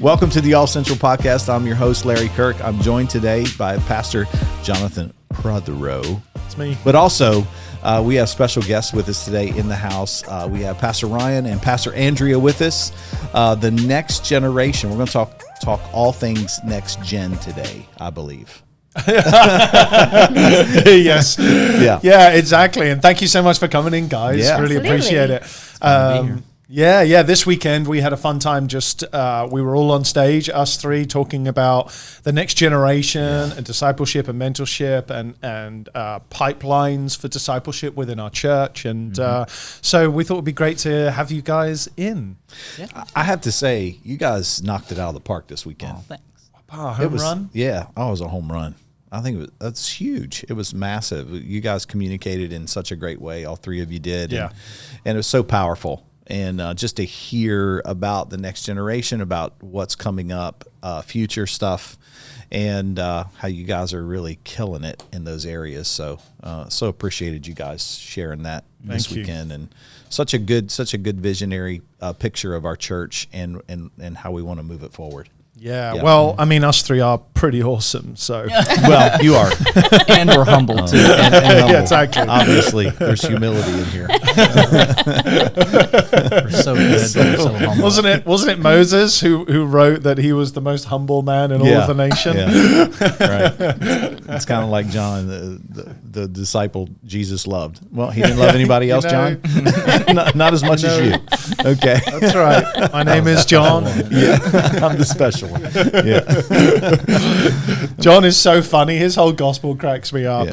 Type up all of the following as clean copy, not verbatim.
Welcome to the All Central Podcast. I'm your host, Larry Kirk. I'm joined today by Pastor Jonathan Prothero. It's me. But also, we have special guests with us today in the house. We have Pastor Ryan and Pastor Andrea with us. The next generation. We're going to talk all things next gen today, I believe. Yes. Yeah, exactly. And thank you so much for coming in, guys. Yeah. Really appreciate it. Yeah. This weekend we had a fun time. Just we were all on stage, us three, talking about the next generation and discipleship and mentorship and pipelines for discipleship within our church. And so we thought it'd be great to have you guys in. Yeah. I have to say, you guys knocked it out of the park this weekend. Oh, thanks. Home run? Yeah, it was a home run. I think that's huge. It was massive. You guys communicated in such a great way. All three of you did. Yeah. And it was so powerful. And just to hear about the next generation, about what's coming up, future stuff, and how you guys are really killing it in those areas. So appreciated you guys sharing that this weekend. And such a good visionary picture of our church and how we want to move it forward. Yeah. Well, I mean, us three are pretty awesome. So, well, you are, and we're humble too. And humble. Yeah, exactly. Obviously, there's humility in here. We're so good. We're so humble. Wasn't it Moses who wrote that he was the most humble man in all of the nation? Yeah. Right. It's kind of like John, the disciple Jesus loved. Well, he didn't love anybody else, John. not as much as you. Okay. That's right. My name is John. Yeah, I'm the special one. Yeah. John is so funny. His whole gospel cracks me up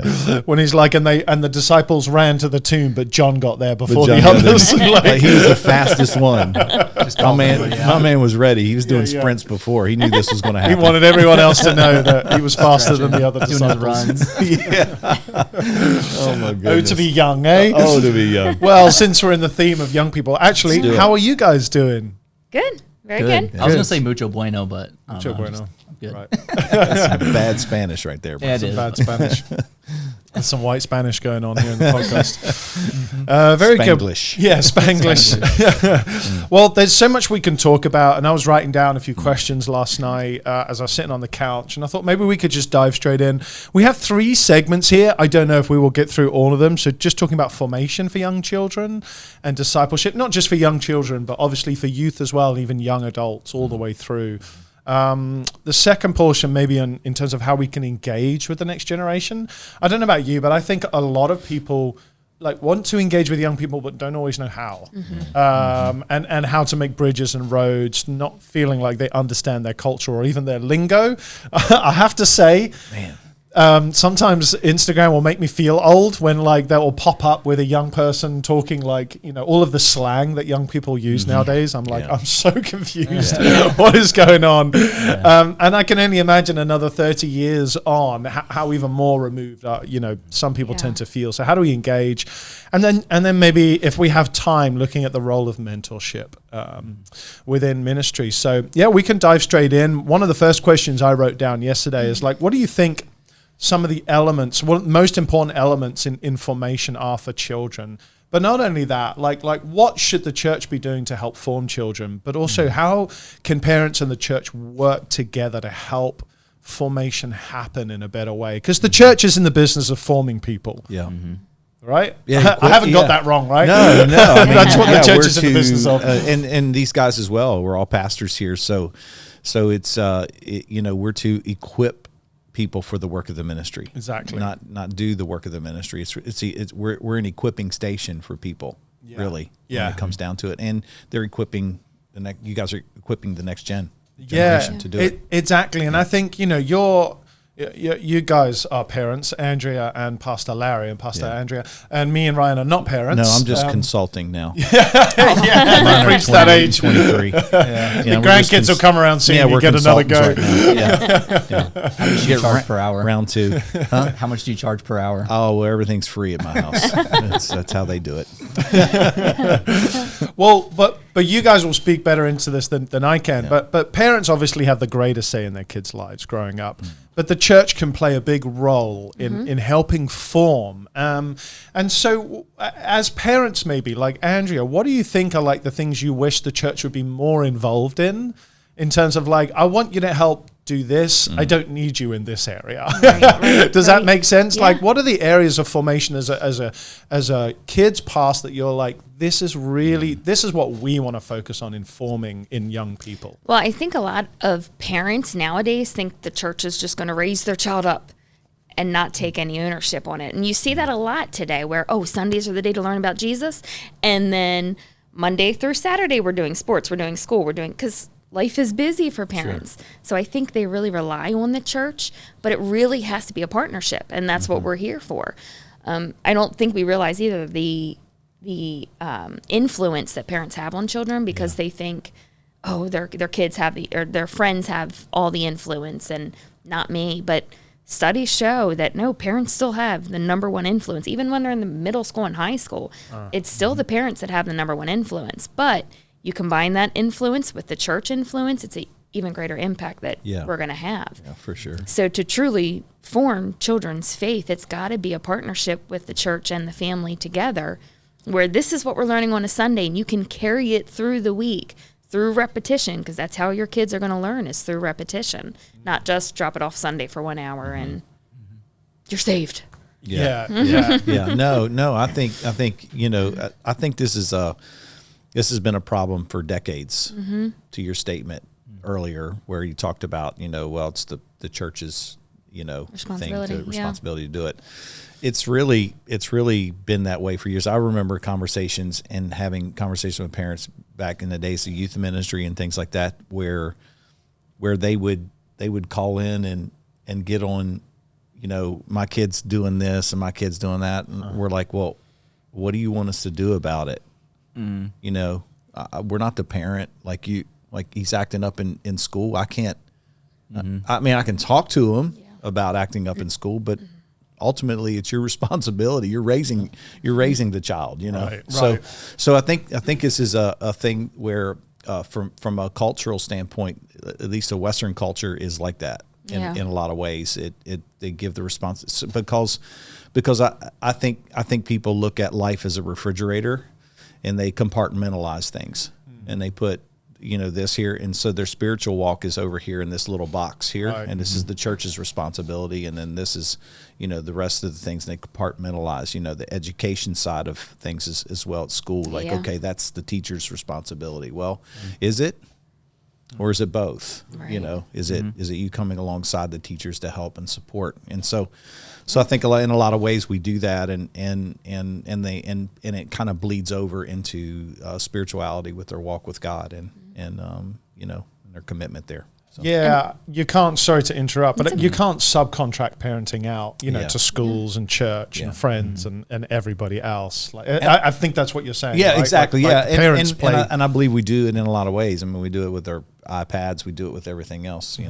when he's like, and the disciples ran to the tomb, but John got there before the others. Like, he was the fastest one. My man was ready. He was doing sprints before. He knew this was going to happen. He wanted everyone else to know that he was faster than the other disciples. Yeah. Oh my goodness. Oh, to be young, eh? Oh, to be young. Well, since we're in the theme of young people, actually, how are you guys doing? Good. Very good. I was going to say mucho bueno, but Mucho bueno. I'm good. Right. That's some bad Spanish right there. Bro. Yeah, it Some is. bad Spanish. There's some white Spanish going on here in the podcast. Very Spanglish. good. Yeah, Spanglish. Well, there's so much we can talk about, and I was writing down a few questions last night as I was sitting on the couch, and I thought maybe we could just dive straight in. We have 3 segments here. I don't know if we will get through all of them. So just talking about formation for young children and discipleship, not just for young children, but obviously for youth as well, and even young adults all the way through. The second portion maybe in terms of how we can engage with the next generation. I don't know about you, but I think a lot of people want to engage with young people but don't always know how. And how to make bridges and roads, not feeling like they understand their culture or even their lingo. I have to say, sometimes Instagram will make me feel old when that will pop up with a young person talking all of the slang that young people use nowadays. I'm I'm so confused. What is going on? And I can only imagine another 30 years on how even more removed some people tend to feel. So how do we engage? And then maybe if we have time, looking at the role of mentorship within ministry. So we can dive straight in. One of the first questions I wrote down yesterday is what do you think some of the elements, most important elements in formation are for children? But not only that, what should the church be doing to help form children? But also, how can parents and the church work together to help formation happen in a better way? Because the church is in the business of forming people. Yeah. Right? Yeah, I haven't got that wrong, right? No. I mean, that's what the church is in the business of. And these guys as well. We're all pastors here, so it's we're to equip people for the work of the ministry. Exactly. Not do the work of the ministry. We're an equipping station for people, really. Yeah. When it comes down to it, and they're equipping you guys are equipping the next generation to do it. Exactly. And I think you guys are parents, Andrea and Pastor Larry and Pastor Andrea, and me and Ryan are not parents. No, I'm just consulting now. We've reached that age. 23. The grandkids will come around soon. You get another go. Right now. How much do you charge per hour? Round 2. Huh? How much do you charge per hour? Oh, well, everything's free at my house. That's how they do it. Well, but you guys will speak better into this than I can. Yeah. But parents obviously have the greatest say in their kids' lives growing up. But the church can play a big role in helping form. And so as parents maybe, like Andrea, what do you think are the things you wish the church would be more involved in in terms of like, I want you to help do this. I don't need you in this area. Does that make sense? Yeah. Like, what are the areas of formation as a kid's past that you're like, this is what we want to focus on in forming in young people? Well, I think a lot of parents nowadays think the church is just going to raise their child up and not take any ownership on it. And you see that a lot today where, Sundays are the day to learn about Jesus. And then Monday through Saturday, we're doing sports, we're doing school, because life is busy for parents. Sure. So I think they really rely on the church, but it really has to be a partnership. And that's what we're here for. I don't think we realize either the influence that parents have on children, because they think, their kids have or their friends have all the influence and not me. But studies show that no, parents still have the number one influence. Even when they're in the middle school and high school, it's still the parents that have the number one influence. But you combine that influence with the church influence, it's an even greater impact that we're going to have. Yeah, for sure. So to truly form children's faith, it's got to be a partnership with the church and the family together, where this is what we're learning on a Sunday, and you can carry it through the week, through repetition, because that's how your kids are going to learn, is through repetition, not just drop it off Sunday for 1 hour and you're saved. Yeah. No. I think I think this has been a problem for decades. To your statement earlier, where you talked about it's the church's responsibility to do it. It's really been that way for years. I remember conversations and having conversations with parents back in the days of youth ministry and things like that, where they would call in and get on, my kid's doing this and my kid's doing that, and we're like, well, what do you want us to do about it? We're not the parent. Like he's acting up in school. I can't. I mean, I can talk to him about acting up in school, but ultimately it's your responsibility. You're raising the child, Right. So I think this is a thing where from a cultural standpoint, at least a Western culture is like that in a lot of ways. They give the response because I think people look at life as a refrigerator, and they compartmentalize things, and they put this here, and so their spiritual walk is over here in this little box here, and this is the church's responsibility, and then this is the rest of the things, and they compartmentalize the education side of things as well at school, like okay, that's the teacher's responsibility. Well, is it, or is it both? Right. Is it you coming alongside the teachers to help and support? And so I think in a lot of ways we do that, and it kind of bleeds over into spirituality with their walk with God and their commitment there. So. Yeah, you can't. Sorry to interrupt, but you can't subcontract parenting out, to schools and church and friends and everybody else. Like, I think that's what you're saying. Yeah, right? exactly. Like parents play, and I believe we do it in a lot of ways. I mean, we do it with our iPads. We do it with everything else. We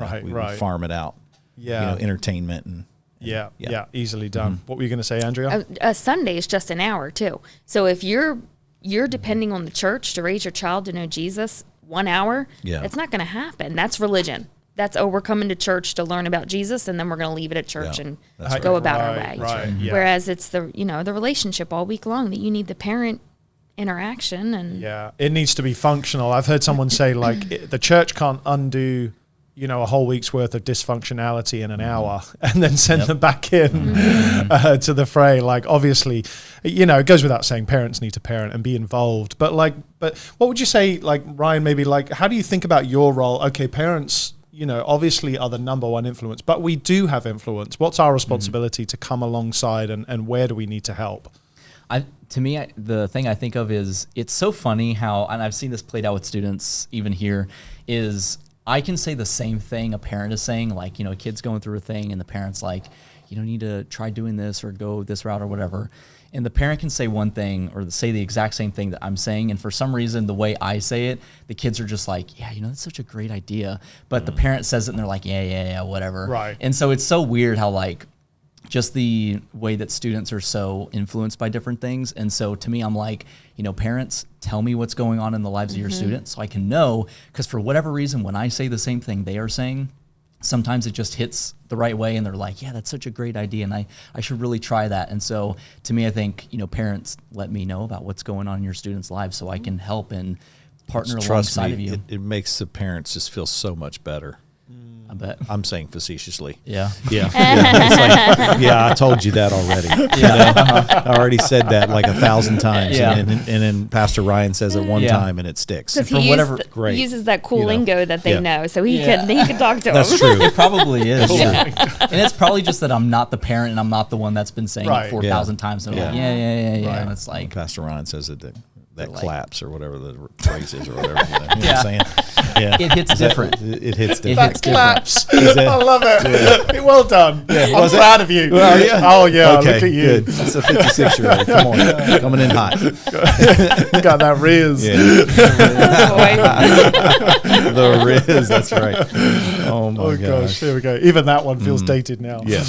farm it out. Yeah, entertainment and. Yeah, easily done. What were you going to say, Andrea? A Sunday is just an hour too. So if you're depending on the church to raise your child to know Jesus, 1 hour, it's not going to happen. That's religion. That's, we're coming to church to learn about Jesus, and then we're going to leave it at church and go about our way. Right. Yeah. Whereas it's the relationship all week long that you need the parent interaction, and it needs to be functional. I've heard someone say like the church can't undo a whole week's worth of dysfunctionality in an hour and then send them back in to the fray. Like, obviously, it goes without saying parents need to parent and be involved. But what would you say, like, Ryan, maybe like, how do you think about your role? Okay, parents, obviously are the number one influence, but we do have influence. What's our responsibility to come alongside, and where do we need to help? To me, the thing I think of is, it's so funny how, and I've seen this played out with students even here, is I can say the same thing a parent is saying, like, a kid's going through a thing and the parent's like, you don't need to try doing this or go this route or whatever. And the parent can say one thing or say the exact same thing that I'm saying. And for some reason, the way I say it, the kids are just like, yeah, that's such a great idea. But the parent says it and they're like, yeah, whatever. Right. And so it's so weird how, like, just the way that students are so influenced by different things. And so to me, I'm like, parents, tell me what's going on in the lives of your students so I can know, because for whatever reason, when I say the same thing they are saying, sometimes it just hits the right way and they're like, yeah, that's such a great idea and I should really try that. And so to me, I think, parents, let me know about what's going on in your students' lives so I can help and partner Trust alongside me, of you. it makes the parents just feel so much better. I bet. I'm saying facetiously. Yeah. Yeah. It's like, yeah, I told you that already. I already said that like 1,000 times. Yeah. And then Pastor Ryan says it one Yeah. time and it sticks. Because for whatever- Great. uses that cool You know. lingo that they Yeah. know, so he Yeah. could talk to That's them. true. It probably is. And it's probably just that I'm not the parent and I'm not the one that's been saying Right. it 4,000 times. And I'm like, yeah. Right. And it's like, Pastor Ryan says that Like- claps or whatever the phrase is or whatever. You know what I'm saying? Yeah. it hits different. It hits It different. hits different. Claps. Is it? I love it. Well done. I'm Was it? proud of you. Well, yeah. Oh, yeah. Okay, Look at you. good. That's a 56-year-old. Come on. Coming in hot. Got that Riz. Yeah. The Riz. That's right. Oh, my Oh, gosh. Here we go. Even that one feels dated now. Yeah.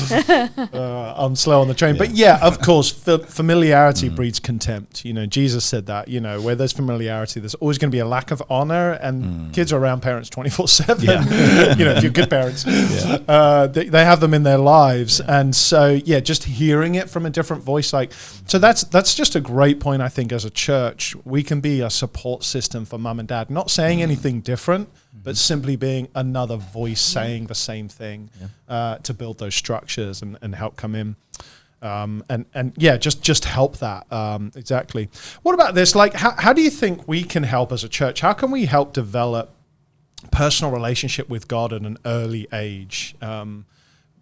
I'm slow on the train. But yeah, of course, familiarity breeds contempt. You know, Jesus said that, you know, where there's familiarity, there's always going to be a lack of honor, and kids are around parents 24/7. Yeah. You know, if you're good parents, they have them in their lives. And so, yeah, just hearing it from a different voice, like, so that's just a great point. I think as a church, we can be a support system for mum and dad, not saying anything different, but simply being another voice saying the same thing to build those structures and help come in. And yeah, just help that. Exactly. What about this? Like, how do you think we can help as a church? How can we help develop personal relationship with God at an early age?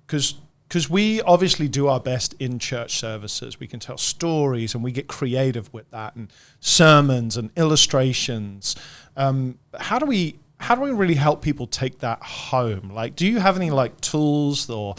Because we obviously do our best in church services. We can tell stories and we get creative with that, and sermons and illustrations. How do we really help people take that home? Like, do you have any like tools or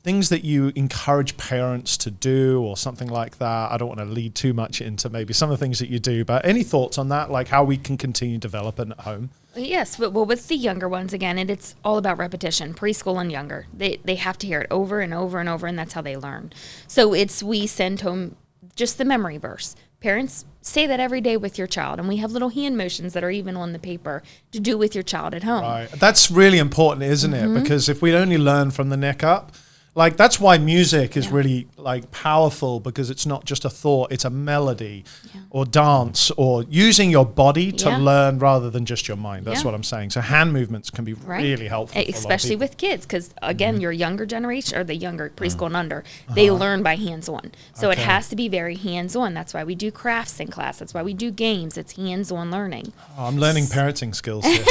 things that you encourage parents to do or something like that? I don't want to lead too much into maybe some of the things that you do, but any thoughts on that, like how we can continue developing at home? Yes, but well, with the younger ones, again, it's all about repetition, preschool and younger. They have to hear it over and over and over, and that's how they learn. So we send home just the memory verse. Parents, say that every day with your child, and we have little hand motions that are even on the paper to do with your child at home. Right. That's really important, isn't it? Because if we only learn from the neck up, like that's why music is really like powerful, because it's not just a thought, it's a melody or dance or using your body to learn rather than just your mind. That's what I'm saying. So hand movements can be really helpful. Especially with kids, because again, your younger generation or the younger preschool and under, they learn by hands-on. So it has to be very hands-on. That's why we do crafts in class. That's why we do games. It's hands-on learning. Oh, I'm learning parenting skills here.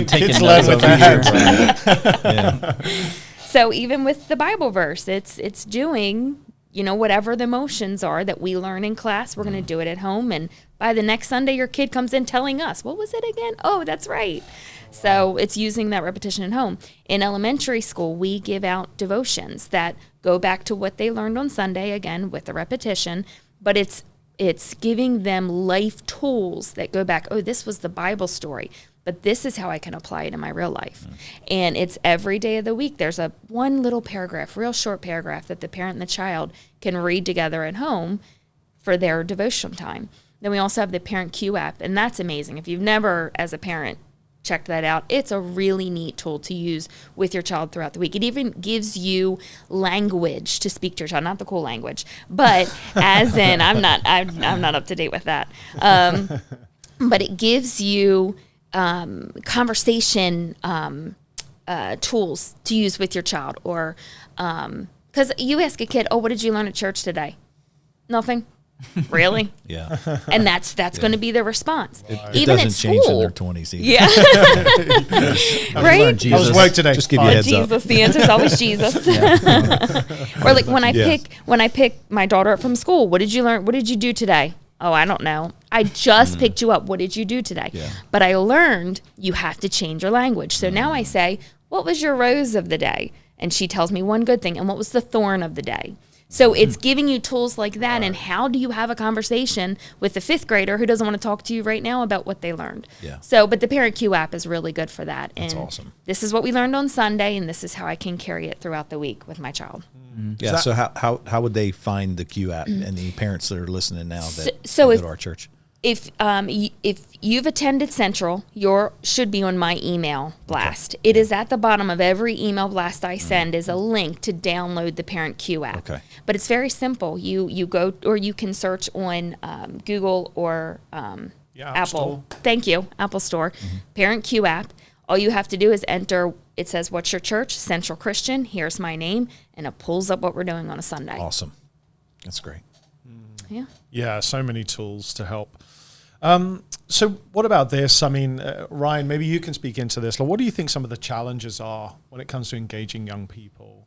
Taking Kids learn notes with over their here. hands. So even with the Bible verse, it's doing, you know, whatever the motions are that we learn in class, we're going to do it at home. And by the next Sunday, your kid comes in telling us, what was it again? Oh, that's right. So it's using that repetition at home. In elementary school, we give out devotions that go back to what they learned on Sunday, again, with the repetition, but it's giving them life tools that go back, oh, this was the Bible story, but this is how I can apply it in my real life. And it's every day of the week. There's one little paragraph, real short paragraph, that the parent and the child can read together at home for their devotion time. Then we also have the Parent Q app, and that's amazing. If you've never, as a parent, checked that out, it's a really neat tool to use with your child throughout the week. It even gives you language to speak to your child, not the cool language, but as in, I'm not up to date with that. But it gives you conversation tools to use with your child, or because you ask a kid, oh, what did you learn at church today? Nothing. Really? Yeah. And that's going to be their response. It Even doesn't at change in school. their 20s either. Yeah. Right? How was work today? Just give you a Fine. heads Jesus. up. The answer's always Jesus. Or like when I pick my daughter up from school, what did you learn? What did you do today? Oh, I don't know. I just picked you up. What did you do today? Yeah. But I learned you have to change your language. So now I say, what was your rose of the day? And she tells me one good thing. And what was the thorn of the day? So it's giving you tools like that. And how do you have a conversation with the fifth grader who doesn't want to talk to you right now about what they learned? Yeah. So, but the Parent Q app is really good for that. That's and awesome. This is what we learned on Sunday, and this is how I can carry it throughout the week with my child. Yeah. So how would they find the Q app and the parents that are listening now that So go if- to our church? If you've attended Central, your should be on my email blast. It is at the bottom of every email blast I send is a link to download the Parent Q app. Okay. But it's very simple. You go, or you can search on Google or Yeah, Apple. Thank you, Apple Store. Parent Q app. All you have to do is enter. It says, "What's your church?" Central Christian. Here's my name, and it pulls up what we're doing on a Sunday. Awesome. That's great. Yeah. Yeah, so many tools to help. So what about this? I mean, Ryan, maybe you can speak into this. Like, what do you think some of the challenges are when it comes to engaging young people?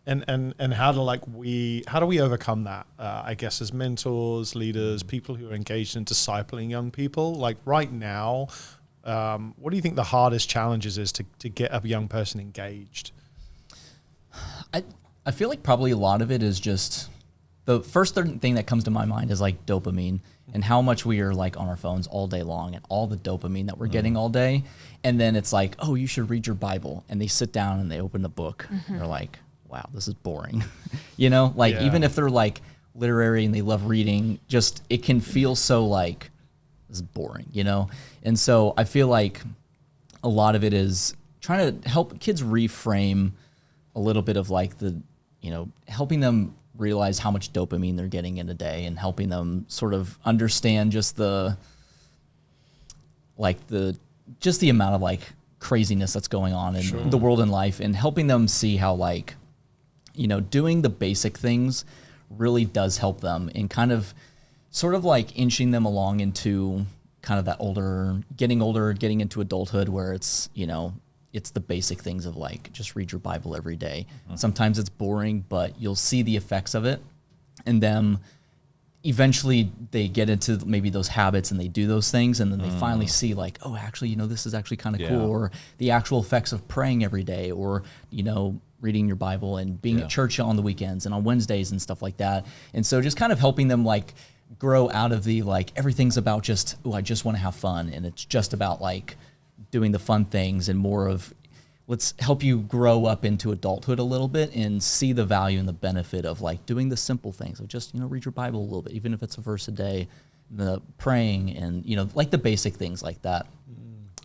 And how do we overcome that? I guess as mentors, leaders, people who are engaged in discipling young people. Like right now, what do you think the hardest challenges is to get a young person engaged? I feel like probably a lot of it is just the first thing that comes to my mind is like dopamine and how much we are like on our phones all day long and all the dopamine that we're getting all day. And then it's like, oh, you should read your Bible. And they sit down and they open the book. They're like, wow, this is boring. Even if they're like literary and they love reading, just it can feel so like this is boring, And so I feel like a lot of it is trying to help kids reframe a little bit of like helping them realize how much dopamine they're getting in a day and helping them sort of understand just the amount of like craziness that's going on in the world and life, and helping them see how like, doing the basic things really does help them in kind of sort of like inching them along into kind of that getting into adulthood where it's, it's the basic things of like, just read your Bible every day. Sometimes it's boring, but you'll see the effects of it. And then eventually they get into maybe those habits and they do those things. And then they finally see like, oh, actually, this is actually kind of cool. Or the actual effects of praying every day, or, reading your Bible and being at church on the weekends and on Wednesdays and stuff like that. And so just kind of helping them like grow out of the, like, everything's about just, oh, I just want to have fun. And it's just about like doing the fun things, and more of let's help you grow up into adulthood a little bit and see the value and the benefit of like doing the simple things of just, read your Bible a little bit, even if it's a verse a day, the praying and, like the basic things like that.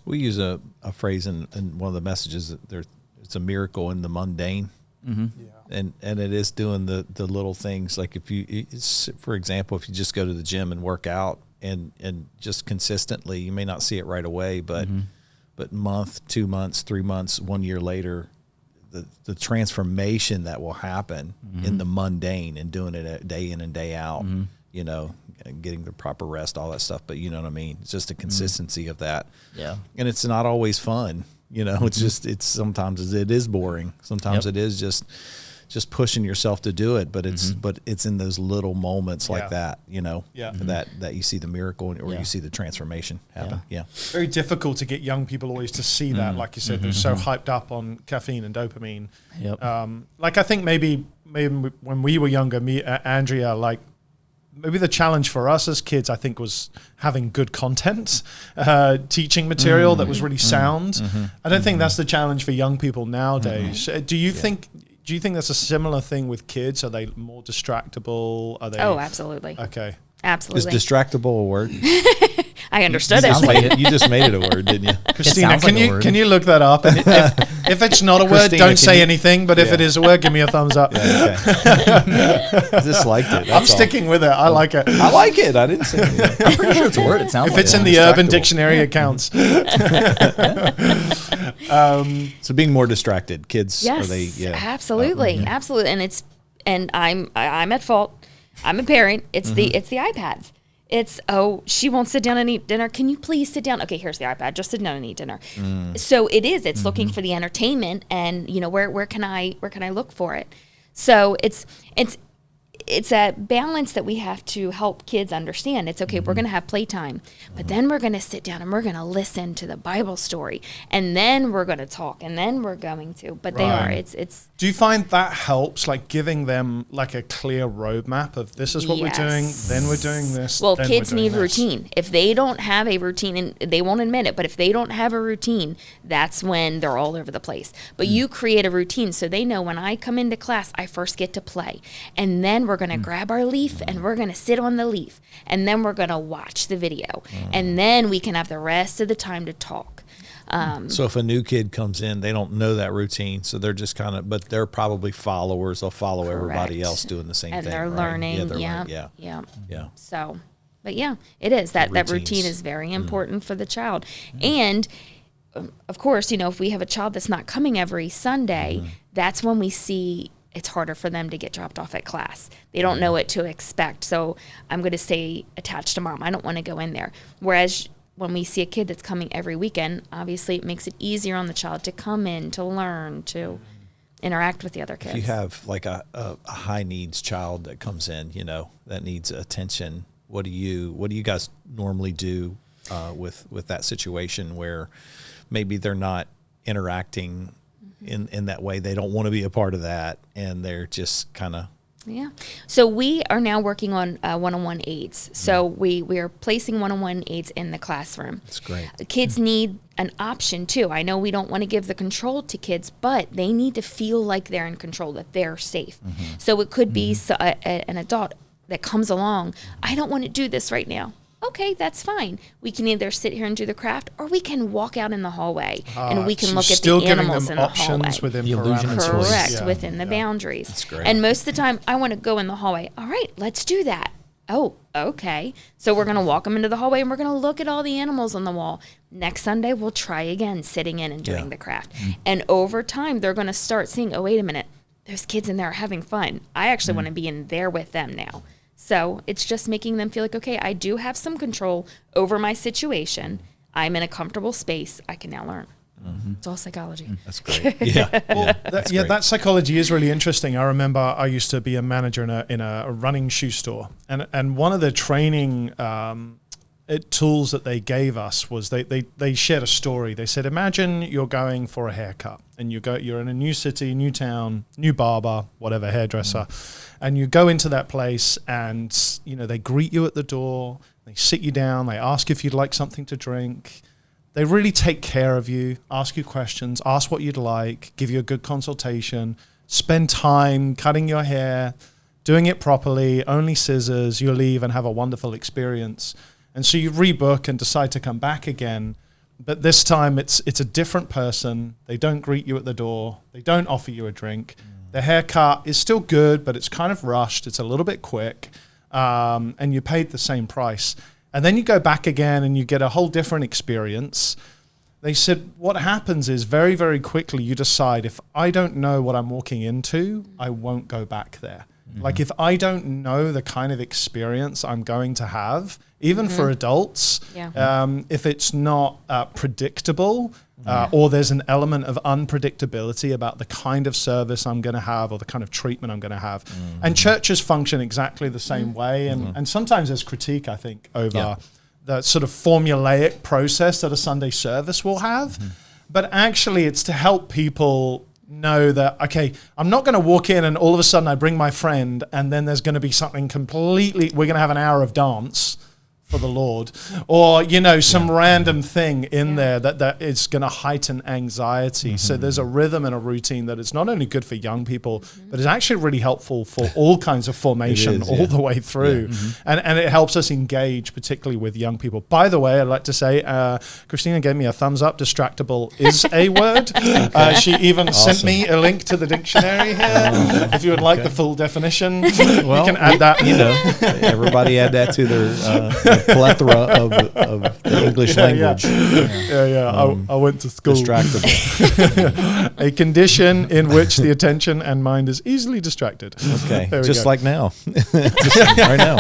We use a phrase in one of the messages that it's a miracle in the mundane. And it is doing the little things. Like for example, if you just go to the gym and work out and just consistently, you may not see it right away, but month, 2 months, 3 months, 1 year later, the transformation that will happen in the mundane and doing it day in and day out, getting the proper rest, all that stuff. But you know what I mean? It's just the consistency of that. Yeah. And it's not always fun. It's just, sometimes it is boring. Sometimes it is just pushing yourself to do it, but it's in those little moments like that, that you see the miracle or you see the transformation happen. Yeah. Very difficult to get young people always to see that. Like you said, they're so hyped up on caffeine and dopamine. Like I think maybe when we were younger, Andrea, like, maybe the challenge for us as kids, I think, was having good content, teaching material that was really sound. I don't think that's the challenge for young people nowadays. Do you think that's a similar thing with kids? Are they more distractible? Are they? Oh, absolutely. Okay. Absolutely. Is distractible a word? I understood it. You just made it a word, didn't you? Christina, can you look that up? And if it's not a word, don't say anything. But if it is a word, give me a thumbs up. Yeah, okay. I just liked it. I'm sticking with it. I like it. I like it. I didn't say anything. I'm pretty sure it's a word. It sounds if it's in the Urban Dictionary, it counts. So being more distracted, kids. Yes, absolutely, absolutely. And I'm at fault. I'm a parent. It's the iPads. It's, oh, she won't sit down and eat dinner. Can you please sit down? Okay, here's the iPad. Just sit down and eat dinner. So it's looking for the entertainment, and where can I look for it? So it's a balance that we have to help kids understand. It's okay, we're going to have playtime, but then we're going to sit down and we're going to listen to the Bible story, and then we're going to talk, and then we're going to. But it's. Do you find that helps, like giving them like a clear roadmap of this is what we're doing, then we're doing this? Well, kids need routine. If they don't have a routine, and they won't admit it, but if they don't have a routine, that's when they're all over the place. But you create a routine so they know when I come into class, I first get to play, and then we're going to grab our leaf and we're going to sit on the leaf, and then we're going to watch the video, and then we can have the rest of the time to talk. So if a new kid comes in, they don't know that routine, so they're just but they're probably followers. They'll follow everybody else doing the same thing. And they're learning. Yeah. So But yeah, it is that Routines. routine is very important for the child. And of course, if we have a child that's not coming every Sunday, that's when we see it's harder for them to get dropped off at class. They don't know what to expect. So I'm going to stay attached to mom. I don't want to go in there. Whereas when we see a kid that's coming every weekend, obviously it makes it easier on the child to come in, to learn, to interact with the other kids. If you have like a high needs child that comes in, that needs attention, what do you guys normally do with that situation where maybe they're not interacting in that way? They don't want to be a part of that, and they're just kind of. Yeah. So we are now working on one-on-one aids. So we are placing one-on-one aids in the classroom. That's great. Kids need an option too. I know we don't want to give the control to kids, but they need to feel like they're in control, that they're safe. So it could be an adult that comes along. I don't want to do this right now. Okay, that's fine. We can either sit here and do the craft, or we can walk out in the hallway and we can look at the animals in the hallway. Within The illusion of choice. Correct, Yeah. within the boundaries. That's great. And most of the time, I want to go in the hallway. All right, let's do that. Oh, okay. So we're going to walk them into the hallway, and we're going to look at all the animals on the wall. Next Sunday, we'll try again, sitting in and doing the craft. And over time, they're going to start seeing, oh, wait a minute, those kids in there are having fun. I actually want to be in there with them now. So it's just making them feel like, okay, I do have some control over my situation. I'm in a comfortable space. I can now learn. It's all psychology. That's great. Yeah. That psychology is really interesting. I remember I used to be a manager in a running shoe store, and one of the training tools that they gave us was they shared a story. They said, imagine you're going for a haircut, and you're in a new city, new town, new barber, whatever, hairdresser, and you go into that place, and they greet you at the door, they sit you down, they ask if you'd like something to drink. They really take care of you, ask you questions, ask what you'd like, give you a good consultation, spend time cutting your hair, doing it properly, only scissors, you leave and have a wonderful experience. And so you rebook and decide to come back again. But this time it's a different person. They don't greet you at the door. They don't offer you a drink. The haircut is still good, but it's kind of rushed. It's a little bit quick. And you paid the same price. And then you go back again and you get a whole different experience. They said what happens is very, very quickly you decide, if I don't know what I'm walking into, I won't go back there. Like if I don't know the kind of experience I'm going to have, even for adults, if it's not predictable or there's an element of unpredictability about the kind of service I'm going to have or the kind of treatment I'm going to have. And churches function exactly the same way. And sometimes there's critique, I think, over the sort of formulaic process that a Sunday service will have. But actually it's to help people know that, okay, I'm not going to walk in and all of a sudden I bring my friend and then there's going to be something completely, we're going to have an hour of dance for the Lord, or some random thing in there that is going to heighten anxiety. So there's a rhythm and a routine that is not only good for young people, but is actually really helpful for all kinds of formation all the way through. And it helps us engage, particularly with young people. By the way, I'd like to say, Christina gave me a thumbs up. Distractible is a word. She even sent me a link to the dictionary here. If you would like the full definition, you can add that. Everybody add that to their plethora of the English language. I went to school. Distractible. A condition in which the attention and mind is easily distracted. Okay, Just like now. Right now.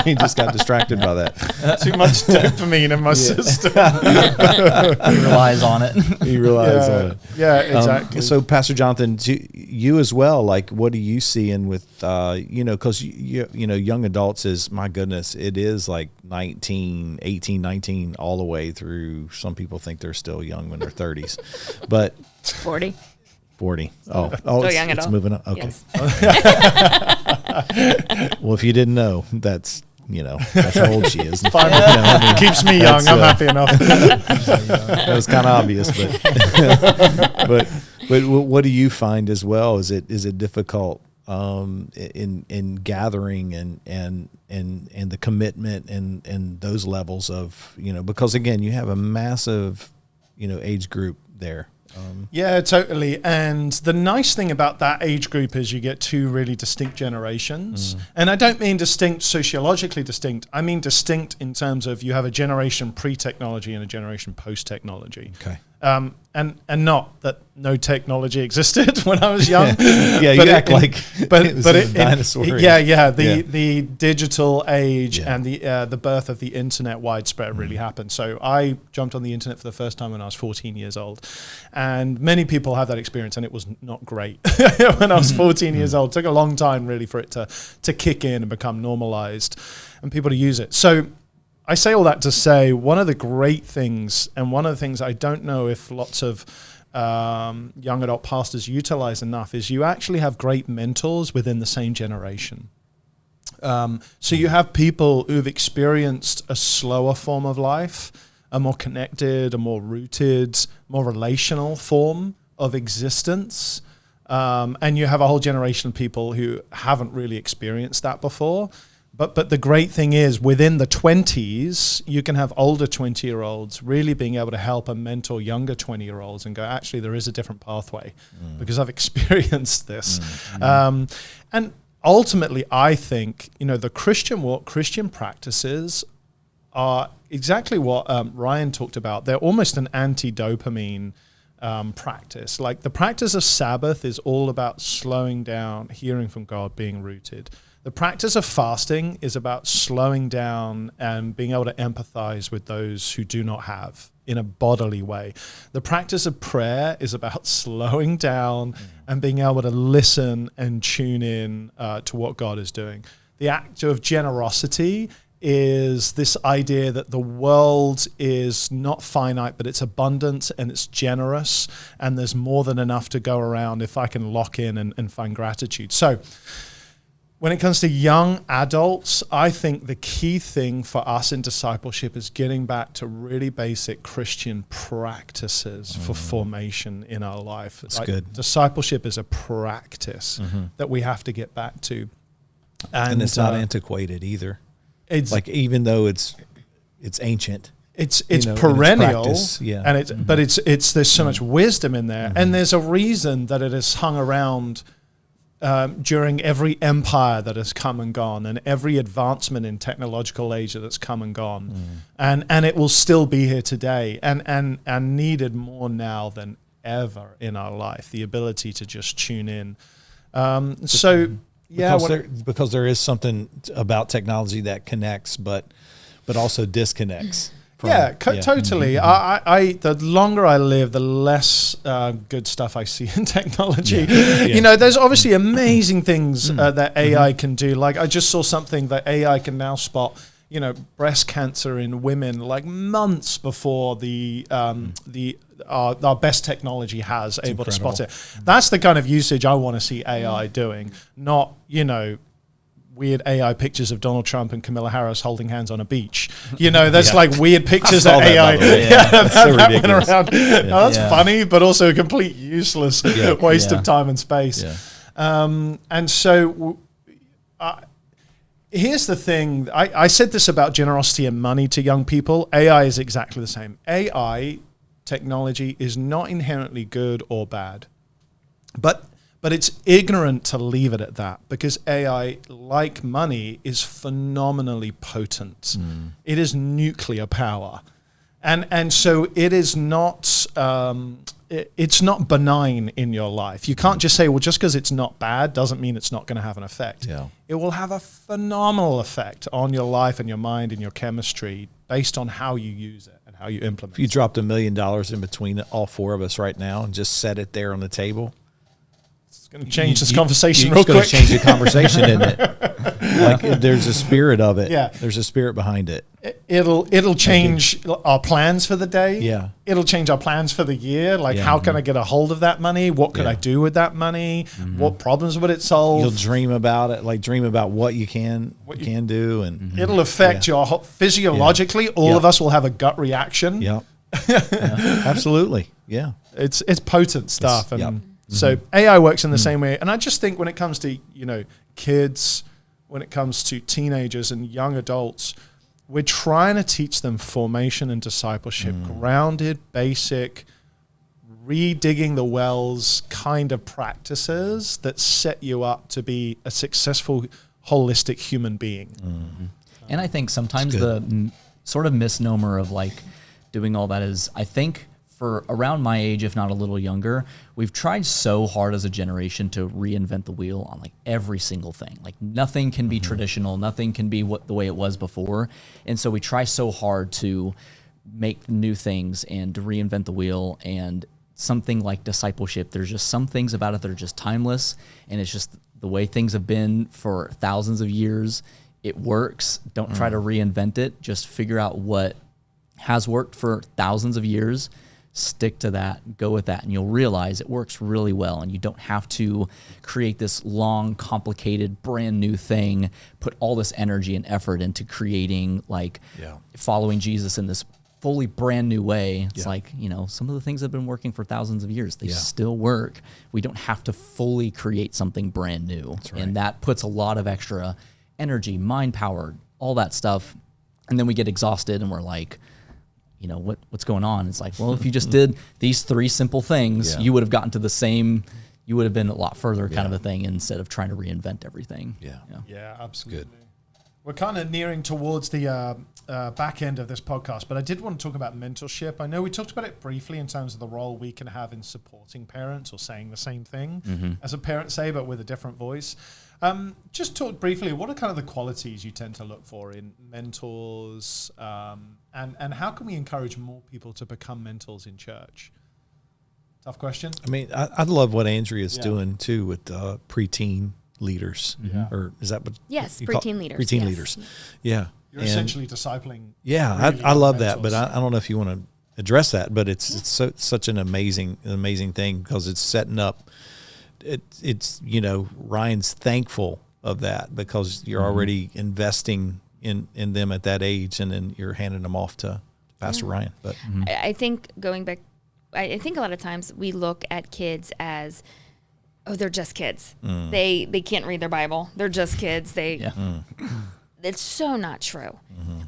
He just got distracted by that. Too much dopamine in my system. He relies on it. He relies on it. Yeah, exactly. So, Pastor Jonathan, you as well, like, what are you seeing with, because, young adults is, my goodness, it is like 18, 19, all the way through. Some people think they're still young when they're 30s, but 40. Oh, Still young it's adult. moving up. Okay. Yes. Well, if you didn't know, that's how old she is. Fine. Keeps me young. I'm happy enough. That was kind of obvious, but what do you find as well? Is it difficult in gathering and the commitment and those levels of because again you have a massive age group there Yeah, totally. And the nice thing about that age group is you get two really distinct generations. And I don't mean distinct sociologically distinct. I mean distinct in terms of you have a generation pre-technology and a generation post-technology. Okay. And not that no technology existed when I was young. Yeah, you act like it was a dinosaur age. The digital age and the birth of the internet widespread really happened. So I jumped on the internet for the first time when I was 14 years old, and many people have that experience, and it was not great when I was 14 years old. It took a long time really for it to kick in and become normalized, and people to use it. So I say all that to say one of the great things, and one of the things I don't know if lots of young adult pastors utilize enough, is you actually have great mentors within the same generation. So you have people who've experienced a slower form of life, a more connected, a more rooted, more relational form of existence. And you have a whole generation of people who haven't really experienced that before. But the great thing is within the 20s, you can have older 20-year-olds really being able to help and mentor younger 20-year-olds and go, actually, there is a different pathway because I've experienced this. And ultimately, I think, the Christian walk, Christian practices are exactly what Ryan talked about. They're almost an anti-dopamine practice. Like the practice of Sabbath is all about slowing down, hearing from God, being rooted. The practice of fasting is about slowing down and being able to empathize with those who do not have in a bodily way. The practice of prayer is about slowing down and being able to listen and tune in to what God is doing. The act of generosity is this idea that the world is not finite, but it's abundant and it's generous, and there's more than enough to go around if I can lock in and find gratitude. So when it comes to young adults, I think the key thing for us in discipleship is getting back to really basic Christian practices for formation in our life. That's good. Discipleship is a practice that we have to get back to. And it's not antiquated either. It's like, even though it's ancient. It's perennial, but it's there's so much wisdom in there, and there's a reason that it has hung around during every empire that has come and gone, and every advancement in technological age that's come and gone, and it will still be here today, and needed more now than ever in our life. The ability to just tune in. Because there is something about technology that connects, but also disconnects. Totally. I the longer I live, the less good stuff I see in technology. There's obviously amazing things that AI can do. Like I just saw something that AI can now spot, breast cancer in women like months before our best technology has able to spot it. That's the kind of usage I want to see AI doing, not, weird AI pictures of Donald Trump and Kamala Harris holding hands on a beach. There's like weird pictures that AI that went around. Now, that's funny, but also a complete useless waste of time and space. And so here's the thing. I said this about generosity and money to young people. AI is exactly the same. AI technology is not inherently good or bad, but it's ignorant to leave it at that, because AI, like money, is phenomenally potent. It is nuclear power, and so it is not. It's not benign in your life. You can't just say, well, just because it's not bad doesn't mean it's not going to have an effect. Yeah. It will have a phenomenal effect on your life and your mind and your chemistry based on how you use it and how you implement it. If you dropped $1 million in between all four of us right now and just set it there on the table, it's going to change this conversation real quick. It's going to change the conversation, isn't it? Like there's a spirit of it. Yeah. There's a spirit behind it. It'll change our plans for the day. Yeah. It'll change our plans for the year. Like, how can I get a hold of that money? What could I do with that money? What problems would it solve? You'll dream about it. Like dream about what you can do, and it'll affect your physiologically. All of us will have a gut reaction. Yeah. Absolutely. Yeah. It's potent stuff, so AI works in the same way. And I just think when it comes to kids, when it comes to teenagers and young adults, we're trying to teach them formation and discipleship, grounded, basic, redigging the wells kind of practices that set you up to be a successful, holistic human being. Mm-hmm. And I think sometimes the sort of misnomer of like doing all that is, I think for around my age, if not a little younger, we've tried so hard as a generation to reinvent the wheel on like every single thing. Like nothing can be traditional, nothing can be the way it was before. And so we try so hard to make new things and to reinvent the wheel. And something like discipleship, there's just some things about it that are just timeless, and it's just the way things have been for thousands of years. It works. Don't try to reinvent it. Just figure out what has worked for thousands of years, stick to that, go with that, and you'll realize it works really well. And you don't have to create this long, complicated, brand new thing, put all this energy and effort into creating like following Jesus in this fully brand new way. It's like, you know, some of the things that have been working for thousands of years, they still work. We don't have to fully create something brand new. That's right. And that puts a lot of extra energy, mind power, all that stuff. And then we get exhausted and we're like, you know, what's going on? It's like, well, if you just did these 3 simple things, you would have gotten to the same, you would have been a lot further kind of a thing instead of trying to reinvent everything. Yeah, absolutely. Good. We're kind of nearing towards the back end of this podcast, but I did want to talk about mentorship. I know we talked about it briefly in terms of the role we can have in supporting parents or saying the same thing as a parent say, but with a different voice. Just talk briefly, what are kind of the qualities you tend to look for in mentors, and how can we encourage more people to become mentors in church? Tough question. I mean, I love what Andrea is doing too with preteen leaders. Or is that what? Yes, preteen leaders. Preteen leaders. Yeah. You're essentially discipling. Yeah, I love that, but I don't know if you want to address that, but it's such an amazing thing because it's setting up. It's you know, Ryan's thankful of that because you're already investing in them at that age, and then you're handing them off to Pastor Ryan. But I think going back, I think a lot of times we look at kids as, oh, they're just kids. They can't read their Bible. They're just kids. It's so not true.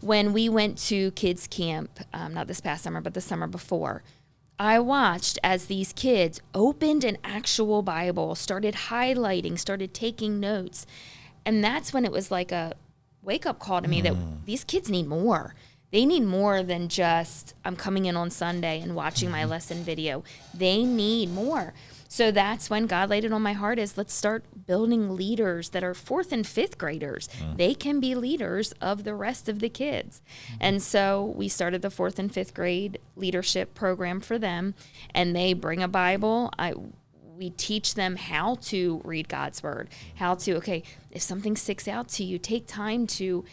When we went to kids camp, not this past summer, but the summer before, I watched as these kids opened an actual Bible, started highlighting, started taking notes. And that's when it was like a wake-up call to me that these kids need more. They need more than just, I'm coming in on Sunday and watching my lesson video. They need more. So that's when God laid it on my heart is let's start building leaders that are 4th and 5th graders. They can be leaders of the rest of the kids. And so we started the 4th and 5th grade leadership program for them, and they bring a Bible. We teach them how to read God's word, how to, okay, if something sticks out to you, take time to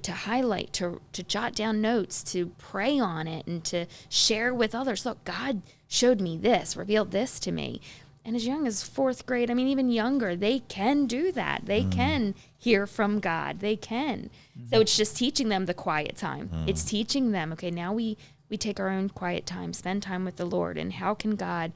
highlight, to jot down notes, to pray on it, and to share with others. Look, God showed me this, revealed this to me. And as young as 4th grade, I mean, even younger, they can do that. They can hear from God. They can. So it's just teaching them the quiet time. It's teaching them, okay, now we take our own quiet time, spend time with the Lord, and how can God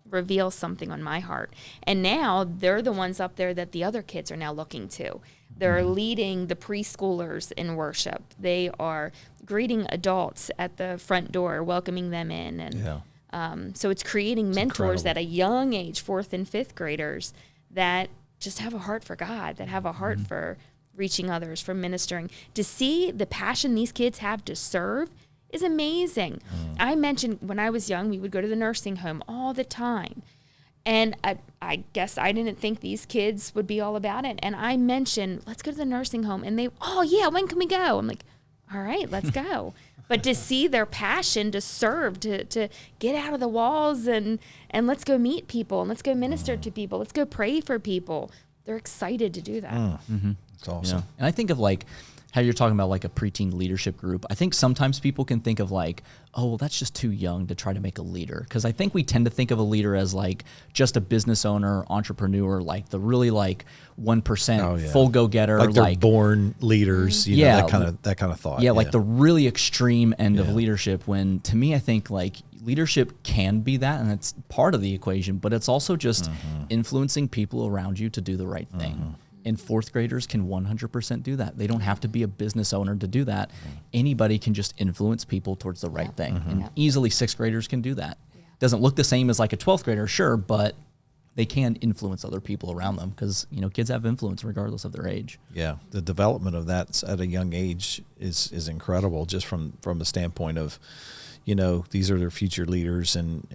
reveal something on my heart? And now they're the ones up there that the other kids are now looking to. They're leading the preschoolers in worship. They are greeting adults at the front door, welcoming them in. And so it's creating mentors at a young age, 4th and 5th graders, that just have a heart for God, that have a heart for reaching others, for ministering. To see the passion these kids have to serve is amazing. I mentioned when I was young, we would go to the nursing home all the time. And I guess I didn't think these kids would be all about it. And I mentioned, let's go to the nursing home. And they, oh, yeah, when can we go? I'm like, all right, let's go. But to see their passion to serve, to get out of the walls and let's go meet people and let's go minister to people. Let's go pray for people. They're excited to do that. That's awesome. Yeah. And I think of like how you're talking about like a preteen leadership group. I think sometimes people can think of like, oh, well, that's just too young to try to make a leader. Because I think we tend to think of a leader as like just a business owner, entrepreneur, like the really like 1% full go-getter. Like they're born leaders, you know, that kind of thought. Yeah, like the really extreme end of leadership, when to me I think like leadership can be that, and it's part of the equation, but it's also just influencing people around you to do the right thing. And 4th graders can 100% do that. They don't have to be a business owner to do that. Anybody can just influence people towards the right thing. And easily 6th graders can do that. doesn't look the same as like a 12th grader, sure, but they can influence other people around them because, kids have influence regardless of their age. Yeah, the development of that at a young age is incredible, just from a standpoint of, these are their future leaders and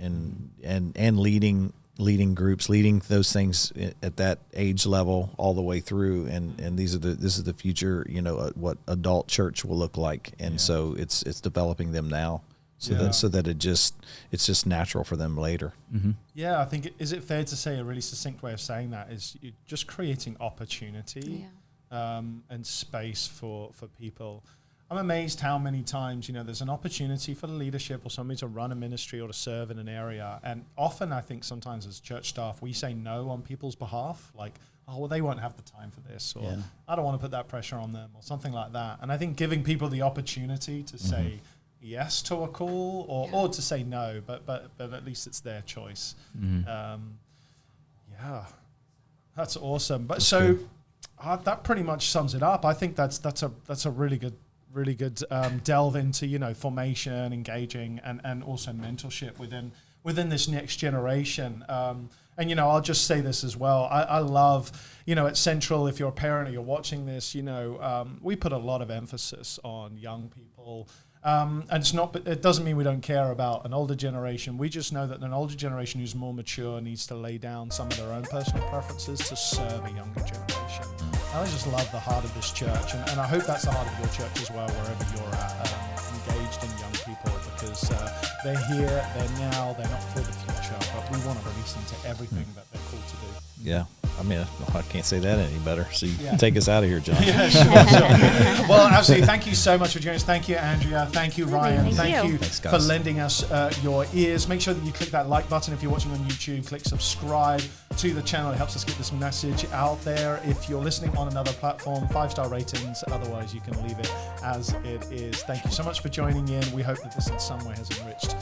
leading groups, leading those things at that age level all the way through, and this is the future, what adult church will look like, and so it's developing them now. So that it's just natural for them later. Mm-hmm. Yeah, I think is it fair to say a really succinct way of saying that is you're just creating opportunity and space for people. I'm amazed how many times there's an opportunity for the leadership or somebody to run a ministry or to serve in an area, and often I think sometimes as church staff we say no on people's behalf, like, oh, well, they won't have the time for this, or I don't want to put that pressure on them, or something like that. And I think giving people the opportunity to say yes to a call or to say no, but at least it's their choice. That's awesome. But that pretty much sums it up. I think that's a really good delve into formation, engaging, and also mentorship within this next generation. And I'll just say this as well. I love at Central, if you're a parent or you're watching this, we put a lot of emphasis on young people. And it doesn't mean we don't care about an older generation. We just know that an older generation who's more mature needs to lay down some of their own personal preferences to serve a younger generation. And I just love the heart of this church, and I hope that's the heart of your church as well, wherever you're at, engaged in young people, because they're here, they're now, they're not for the future, but we want to release them to everything that they're called to do. Yeah. I mean, I can't say that any better. So you can take us out of here, John. Yeah, sure. Well, absolutely. Thank you so much for joining us. Thank you, Andrea. Thank you, Ryan. Thank you Thanks, for lending us your ears. Make sure that you click that like button if you're watching on YouTube. Click subscribe to the channel. It helps us get this message out there. If you're listening on another platform, 5-star ratings. Otherwise, you can leave it as it is. Thank you so much for joining in. We hope that this in some way has enriched